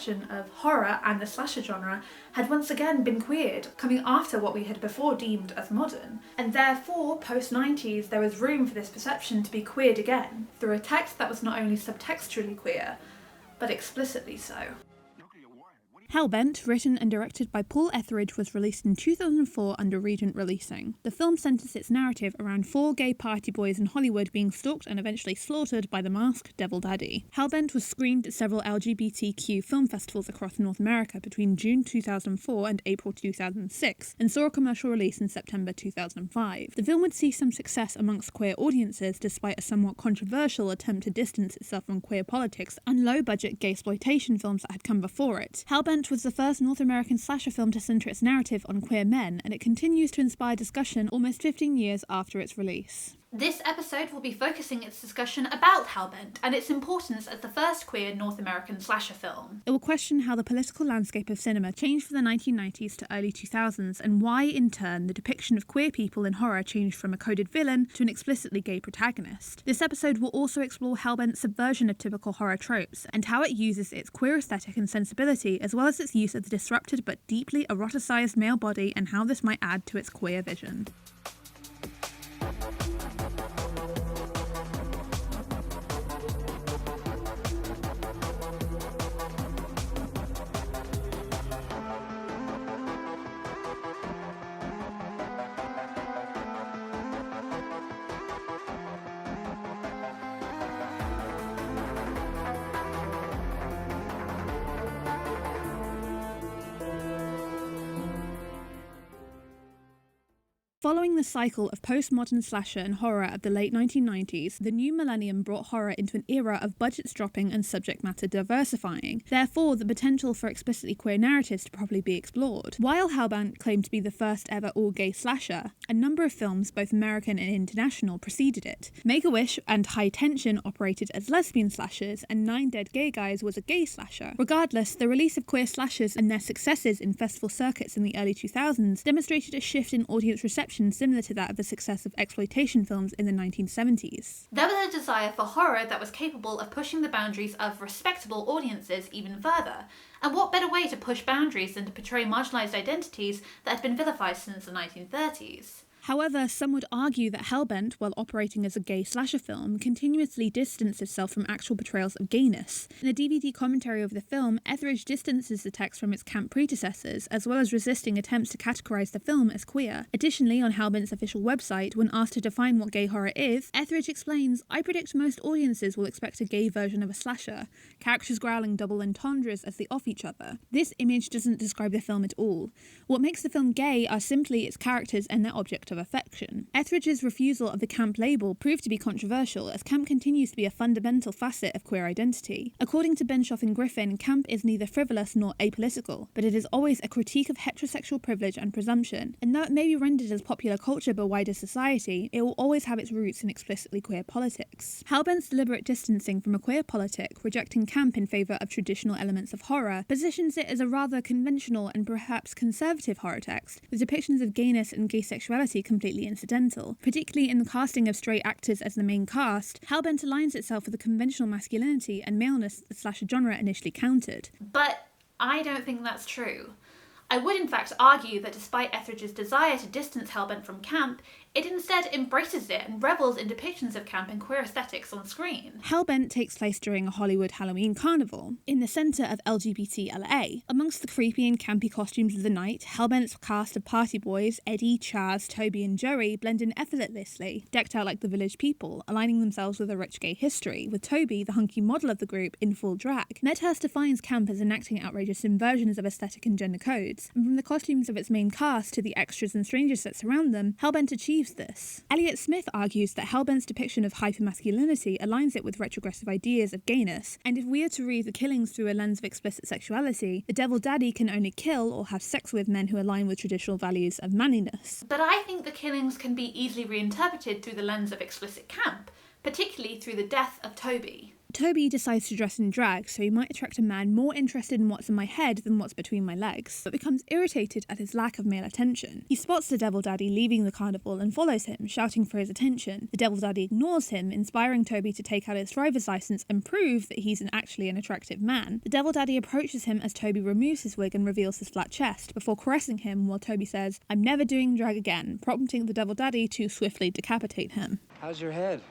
perception of horror and the slasher genre had once again been queered, coming after what we had before deemed as modern. And therefore, post-90s, there was room for this perception to be queered again, through a text that was not only subtextually queer, but explicitly so. HELLBENT, written and directed by Paul Etheridge, was released in 2004 under Regent Releasing. The film centers its narrative around 4 gay party boys in Hollywood being stalked and eventually slaughtered by the masked Devil Daddy. HELLBENT was screened at several LGBTQ film festivals across North America between June 2004 and April 2006, and saw a commercial release in September 2005. The film would see some success amongst queer audiences despite a somewhat controversial attempt to distance itself from queer politics and low-budget gaysploitation films that had come before it. HELLBENT was the first North American slasher film to centre its narrative on queer men, and it continues to inspire discussion almost 15 years after its release. This episode will be focusing its discussion about HELLBENT and its importance as the first queer North American slasher film. It will question how the political landscape of cinema changed from the 1990s to early 2000s, and why, in turn, the depiction of queer people in horror changed from a coded villain to an explicitly gay protagonist. This episode will also explore HELLBENT's subversion of typical horror tropes, and how it uses its queer aesthetic and sensibility, as well as its use of the disrupted but deeply eroticized male body, and how this might add to its queer vision. Following the cycle of postmodern slasher and horror of the late 1990s, the new millennium brought horror into an era of budgets dropping and subject matter diversifying, therefore the potential for explicitly queer narratives to properly be explored. While HELLBENT claimed to be the first ever all-gay slasher, a number of films, both American and international, preceded it. Make-A-Wish and High Tension operated as lesbian slashers, and 9 Dead Gay Guys was a gay slasher. Regardless, the release of queer slashers and their successes in festival circuits in the early 2000s demonstrated a shift in audience reception similar to that of the success of exploitation films in the 1970s. There was a desire for horror that was capable of pushing the boundaries of respectable audiences even further, and what better way to push boundaries than to portray marginalised identities that had been vilified since the 1930s? However, some would argue that HELLBENT, while operating as a gay slasher film, continuously distanced itself from actual portrayals of gayness. In a DVD commentary over the film, Etheridge distances the text from its camp predecessors, as well as resisting attempts to categorise the film as queer. Additionally, on HELLBENT's official website, when asked to define what gay horror is, Etheridge explains, "I predict most audiences will expect a gay version of a slasher, characters growling double entendres as they off each other. This image doesn't describe the film at all. What makes the film gay are simply its characters and their object of affection." Etheridge's refusal of the camp label proved to be controversial, as camp continues to be a fundamental facet of queer identity. According to Benshoff and Griffin, camp is neither frivolous nor apolitical, but it is always a critique of heterosexual privilege and presumption, and though it may be rendered as popular culture by wider society, it will always have its roots in explicitly queer politics. HELLBENT's deliberate distancing from a queer politic, rejecting camp in favour of traditional elements of horror, positions it as a rather conventional and perhaps conservative horror text, with depictions of gayness and gay sexuality completely incidental. Particularly in the casting of straight actors as the main cast, HELLBENT aligns itself with the conventional masculinity and maleness the slasher genre initially countered. But I don't think that's true. I would in fact argue that despite Etheridge's desire to distance HELLBENT from camp, it instead embraces it and revels in depictions of camp and queer aesthetics on screen. HELLBENT takes place during a Hollywood Halloween carnival, in the centre of LGBT LA. Amongst the creepy and campy costumes of the night, HELLBENT's cast of party boys, Eddie, Chaz, Toby and Joey, blend in effortlessly, decked out like the village people, aligning themselves with a rich gay history, with Toby, the hunky model of the group, in full drag. Medhurst defines camp as enacting outrageous inversions of aesthetic and gender codes, and from the costumes of its main cast to the extras and strangers that surround them, HELLBENT achieves this. Elliot Smith argues that HELLBENT's depiction of hypermasculinity aligns it with retrogressive ideas of gayness, and if we are to read the killings through a lens of explicit sexuality, the Devil Daddy can only kill or have sex with men who align with traditional values of manliness. But I think the killings can be easily reinterpreted through the lens of explicit camp, particularly through the death of Toby. Toby decides to dress in drag so he might attract a man more interested in what's in my head than what's between my legs, but becomes irritated at his lack of male attention. He spots the Devil Daddy leaving the carnival and follows him, shouting for his attention. The Devil Daddy ignores him, inspiring Toby to take out his driver's license and prove that he's actually an attractive man. The Devil Daddy approaches him as Toby removes his wig and reveals his flat chest, before caressing him while Toby says, "I'm never doing drag again," prompting the Devil Daddy to swiftly decapitate him. How's your head?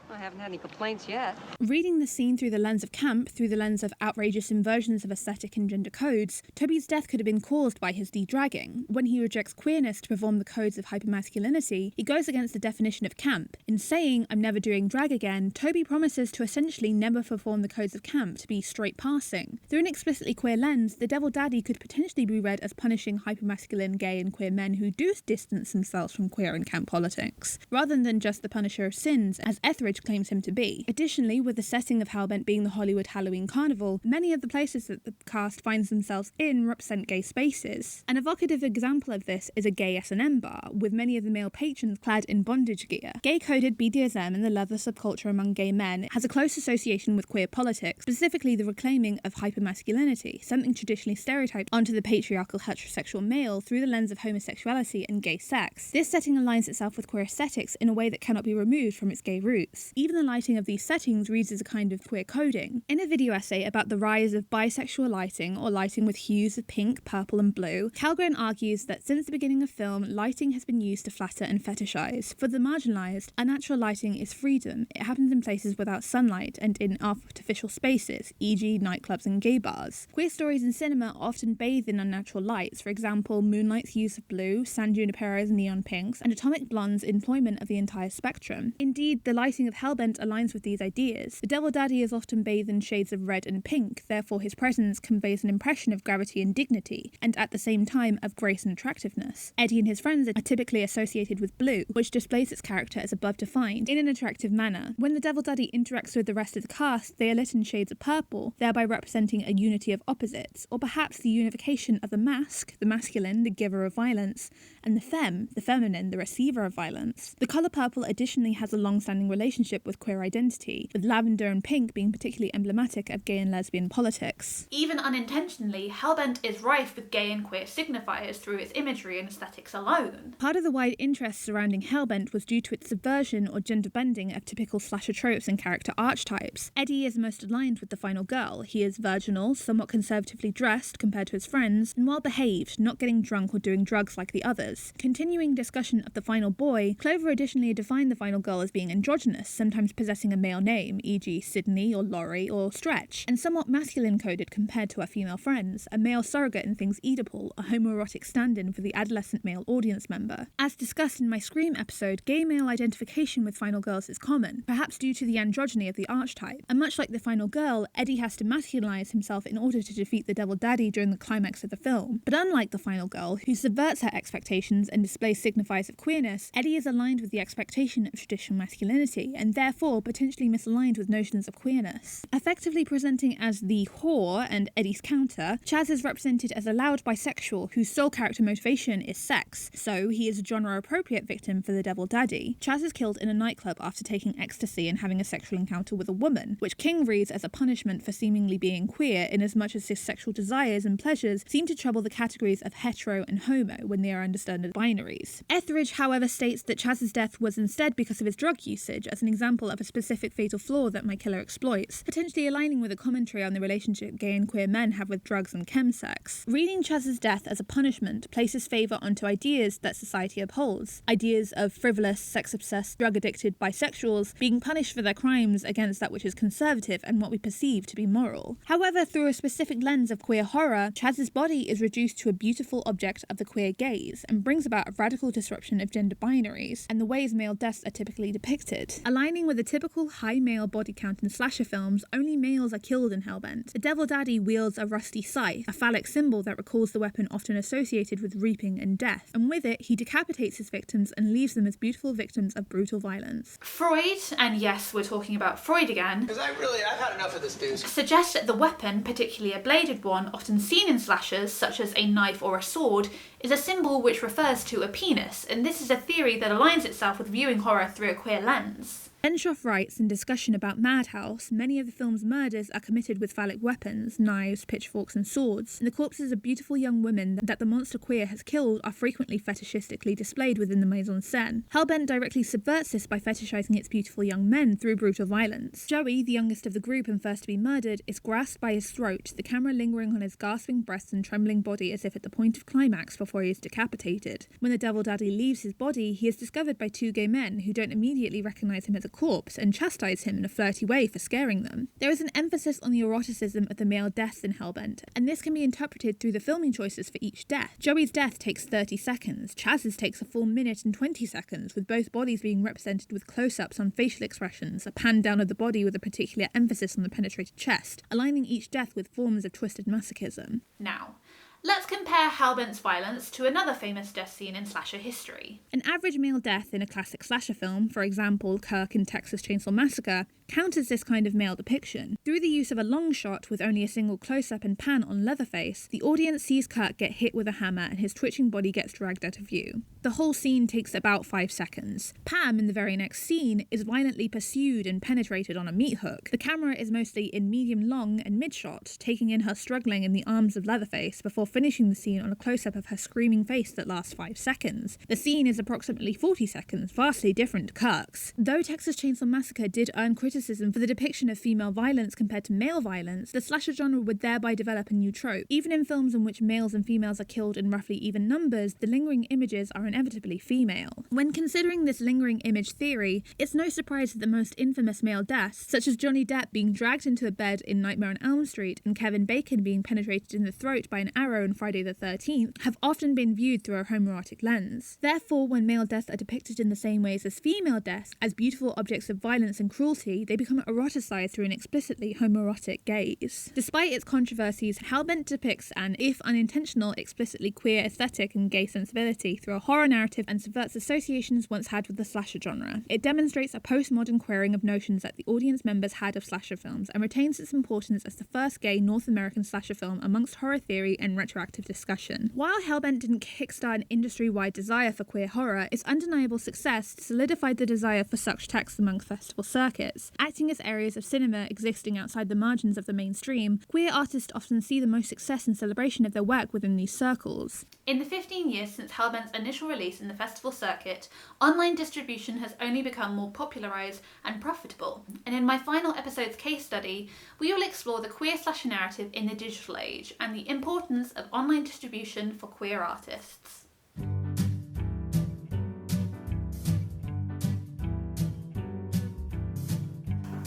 I haven't had any complaints yet. Reading the scene through the lens of camp, through the lens of outrageous inversions of aesthetic and gender codes, Toby's death could have been caused by his de-dragging. When he rejects queerness to perform the codes of hypermasculinity, he goes against the definition of camp. In saying, "I'm never doing drag again," Toby promises to essentially never perform the codes of camp, to be straight passing. Through an explicitly queer lens, the Devil Daddy could potentially be read as punishing hypermasculine, gay and queer men who do distance themselves from queer and camp politics, rather than just the punisher of sins, as Etheridge claims him to be. Additionally, with the setting of Hellbent being the Hollywood Halloween Carnival, many of the places that the cast finds themselves in represent gay spaces. An evocative example of this is a gay S&M bar, with many of the male patrons clad in bondage gear. Gay-coded BDSM and the leather subculture among gay men has a close association with queer politics, specifically the reclaiming of hypermasculinity, something traditionally stereotyped onto the patriarchal heterosexual male through the lens of homosexuality and gay sex. This setting aligns itself with queer aesthetics in a way that cannot be removed from its gay roots. Even the lighting of these settings reads as a kind of queer coding. In a video essay about the rise of bisexual lighting, or lighting with hues of pink, purple and blue, Kellgren argues that since the beginning of film, lighting has been used to flatter and fetishize. For the marginalized, unnatural lighting is freedom. It happens in places without sunlight and in artificial spaces, e.g. nightclubs and gay bars. Queer stories in cinema often bathe in unnatural lights, for example, Moonlight's use of blue, San Junipero's neon pinks, and Atomic Blonde's employment of the entire spectrum. Indeed, the lighting of Hellbent aligns with these ideas. The Devil Daddy is often bathed in shades of red and pink, therefore his presence conveys an impression of gravity and dignity, and at the same time of grace and attractiveness. Eddie and his friends are typically associated with blue, which displays its character as above defined, in an attractive manner. When the Devil Daddy interacts with the rest of the cast, they are lit in shades of purple, thereby representing a unity of opposites, or perhaps the unification of the mask, the masculine, the giver of violence, and the femme, the feminine, the receiver of violence. The colour purple additionally has a long-standing relationship with queer identity, with lavender and pink being particularly emblematic of gay and lesbian politics. Even unintentionally, Hellbent is rife with gay and queer signifiers through its imagery and aesthetics alone. Part of the wide interest surrounding Hellbent was due to its subversion or gender bending of typical slasher tropes and character archetypes. Eddie is most aligned with the final girl. He is virginal, somewhat conservatively dressed compared to his friends, and well-behaved, not getting drunk or doing drugs like the others. Continuing discussion of the final boy, Clover additionally defined the final girl as being androgynous, sometimes possessing a male name, e.g. Sydney or Laurie or Stretch, and somewhat masculine-coded compared to her female friends, a male surrogate in things Oedipal, a homoerotic stand-in for the adolescent male audience member. As discussed in my Scream episode, gay male identification with final girls is common, perhaps due to the androgyny of the archetype, and much like the final girl, Eddie has to masculinize himself in order to defeat the Devil Daddy during the climax of the film. But unlike the final girl, who subverts her expectations and displays signifiers of queerness, Eddie is aligned with the expectation of traditional masculinity, and therefore potentially misaligned with notions of queerness. Effectively presenting as the whore and Eddie's counter, Chaz is represented as a loud bisexual whose sole character motivation is sex, so he is a genre-appropriate victim for the Devil Daddy. Chaz is killed in a nightclub after taking ecstasy and having a sexual encounter with a woman, which King reads as a punishment for seemingly being queer, inasmuch as his sexual desires and pleasures seem to trouble the categories of hetero and homo when they are understood as binaries. Etheridge, however, states that Chaz's death was instead because of his drug usage, as an example of a specific fatal flaw that my killer exploits, potentially aligning with a commentary on the relationship gay and queer men have with drugs and chemsex. Reading Chaz's death as a punishment places favour onto ideas that society upholds, ideas of frivolous, sex-obsessed, drug-addicted bisexuals being punished for their crimes against that which is conservative and what we perceive to be moral. However, through a specific lens of queer horror, Chaz's body is reduced to a beautiful object of the queer gaze and brings about a radical disruption of gender binaries and the ways male deaths are typically depicted. Aligning with the typical high male body count in slasher films, only males are killed in Hellbent. The Devil Daddy wields a rusty scythe, a phallic symbol that recalls the weapon often associated with reaping and death, and with it he decapitates his victims and leaves them as beautiful victims of brutal violence. Freud, and yes, we're talking about Freud again, Because I've had enough of this dude. suggests that the weapon, particularly a bladed one, often seen in slashers, such as a knife or a sword, is a symbol which refers to a penis, and this is a theory that aligns itself with viewing horror through a queer lens. Enshoff writes in discussion about Madhouse, many of the film's murders are committed with phallic weapons, knives, pitchforks and swords, and the corpses of beautiful young women that the monster queer has killed are frequently fetishistically displayed within the mise-en-scène. Hellbent directly subverts this by fetishizing its beautiful young men through brutal violence. Joey, the youngest of the group and first to be murdered, is grasped by his throat, the camera lingering on his gasping breasts and trembling body as if at the point of climax before he is decapitated. When the Devil Daddy leaves his body, he is discovered by two gay men who don't immediately recognize him as a corpse and chastise him in a flirty way for scaring them. There is an emphasis on the eroticism of the male deaths in Hellbent, and this can be interpreted through the filming choices for each death. Joey's death takes 30 seconds, Chaz's takes a full minute and 20 seconds, with both bodies being represented with close-ups on facial expressions, a pan down of the body with a particular emphasis on the penetrated chest, aligning each death with forms of twisted masochism. Now, let's compare Hellbent's violence to another famous death scene in slasher history. An average male death in a classic slasher film, for example Kirk in Texas Chainsaw Massacre, counters this kind of male depiction. Through the use of a long shot with only a single close-up and pan on Leatherface, the audience sees Kirk get hit with a hammer and his twitching body gets dragged out of view. The whole scene takes about 5 seconds. Pam, in the very next scene, is violently pursued and penetrated on a meat hook. The camera is mostly in medium long and mid-shot, taking in her struggling in the arms of Leatherface before finishing the scene on a close-up of her screaming face that lasts 5 seconds. The scene is approximately 40 seconds, vastly different to Kirk's. Though Texas Chainsaw Massacre did earn criticism for the depiction of female violence compared to male violence, the slasher genre would thereby develop a new trope. Even in films in which males and females are killed in roughly even numbers, the lingering images are inevitably female. When considering this lingering image theory, it's no surprise that the most infamous male deaths, such as Johnny Depp being dragged into a bed in Nightmare on Elm Street and Kevin Bacon being penetrated in the throat by an arrow in Friday the 13th, have often been viewed through a homoerotic lens. Therefore, when male deaths are depicted in the same ways as female deaths, as beautiful objects of violence and cruelty, they become eroticized through an explicitly homoerotic gaze. Despite its controversies, Hellbent depicts an, if unintentional, explicitly queer aesthetic and gay sensibility through a horror narrative and subverts associations once had with the slasher genre. It demonstrates a postmodern queering of notions that the audience members had of slasher films and retains its importance as the first gay North American slasher film amongst horror theory and retroactive discussion. While Hellbent didn't kickstart an industry-wide desire for queer horror, its undeniable success solidified the desire for such texts among festival circuits. Acting as areas of cinema existing outside the margins of the mainstream, queer artists often see the most success and celebration of their work within these circles. In the 15 years since Hellbent's initial release in the festival circuit, online distribution has only become more popularised and profitable, and in my final episode's case study, we will explore the queer slasher narrative in the digital age and the importance of online distribution for queer artists.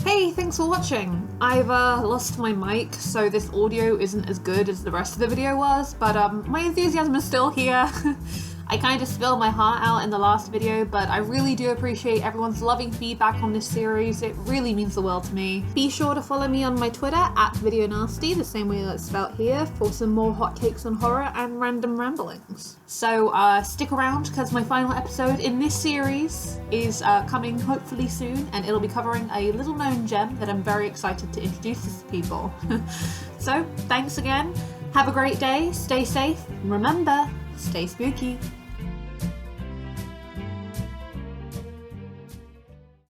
Hey, thanks for watching. I've lost my mic, so this audio isn't as good as the rest of the video was, but my enthusiasm is still here. I kind of spilled my heart out in the last video, but I really do appreciate everyone's loving feedback on this series. It really means the world to me. Be sure to follow me on my Twitter @VideoNasty, the same way that's spelled here, for some more hot takes on horror and random ramblings. So stick around, because my final episode in this series is coming hopefully soon, and it'll be covering a little known gem that I'm very excited to introduce to people. So thanks again, have a great day, stay safe, and remember, stay spooky.